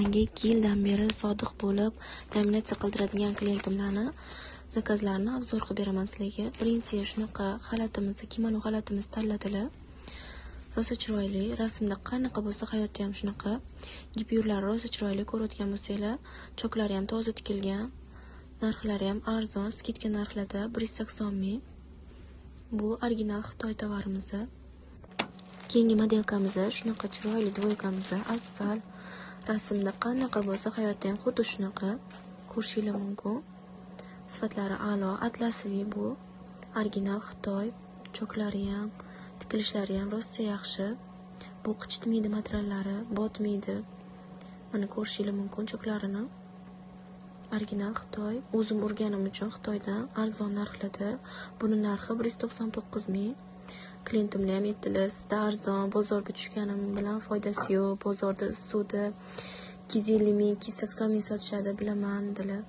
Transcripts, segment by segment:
Yangi 2 yildan beri sodiq bo'lib, laminatsiya qildiradigan klientimlarni zakazlarini obzor qilib beraman sizlarga. Birinchi shunaqa xalatimizni, kimono xalatimizni tanladilar. Rosa chiroyli, rasmda qanaqa bo'lsa hayotda ham shunaqa. Gipyurlari rosa chiroyli, ko'rayotgan bo'lsanglar, choklari ham toza tikilgan. Narxlari ham arzon, skidka narxlarda 180 ming. Bu original Xitoy tovarimiz. Keyingi modelkamiz shunaqa chiroyli dvoykamiz, asal. Rasmda qanaqa bo'lsa hayotda ham xuddi shunaqa. Ko'rishingiz mumkin. Sifatlari a'lo, atlasviy bu. Original Xitoy, choklari ham, tikilishlari ham rosa yaxshi. Bu qichitmaydi materiallari, botmaydi. Mana ko'rishingiz mumkin choklarini. Original Xitoy, o'zim urganim uchun Xitoydan arzon narxlarda. Buni narxi 199 ming. Klientimlar ham aytdilar, sizda arzon, bozorga tushganim bilan foydasi yo'q. Bozorda suvda 250 ming, 280 ming sotishadi, bilaman dedilar.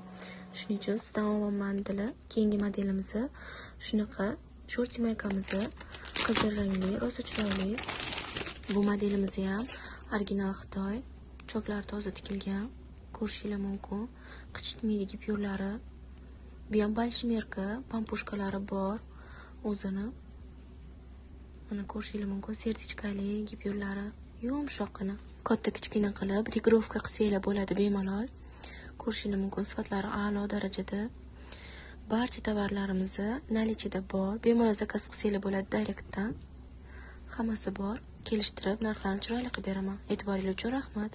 Shuning uchun sizdan olyapman dedilar. Keyingi modelimiz shunaqa short maykamiz, qizil rangli, rosa chiroyli. Bu modelimiz ham original Xitoy, choklari toza tikilgan. Ko'rishingiz mumkin. Qichitmaydi gipyurlari. Bu ham balshmerka, pampushkalari bor o'zini. Mana ko'rishingiz mumkin, sertichkali gipyurlari yumshoqqina. Katta kichkina qilib regrovka qilsanglar bo'ladi bemalol. Ko'rishingiz mumkin, sifatlari a'lo darajada. Barcha tovarlarimiz nalichida bor. Bemalol zakaz qilsanglar bo'ladi direktdan. Hammasi bor. Kelishtirib narxlarni chiroyli qilib beraman. E'tiboringiz uchun rahmat.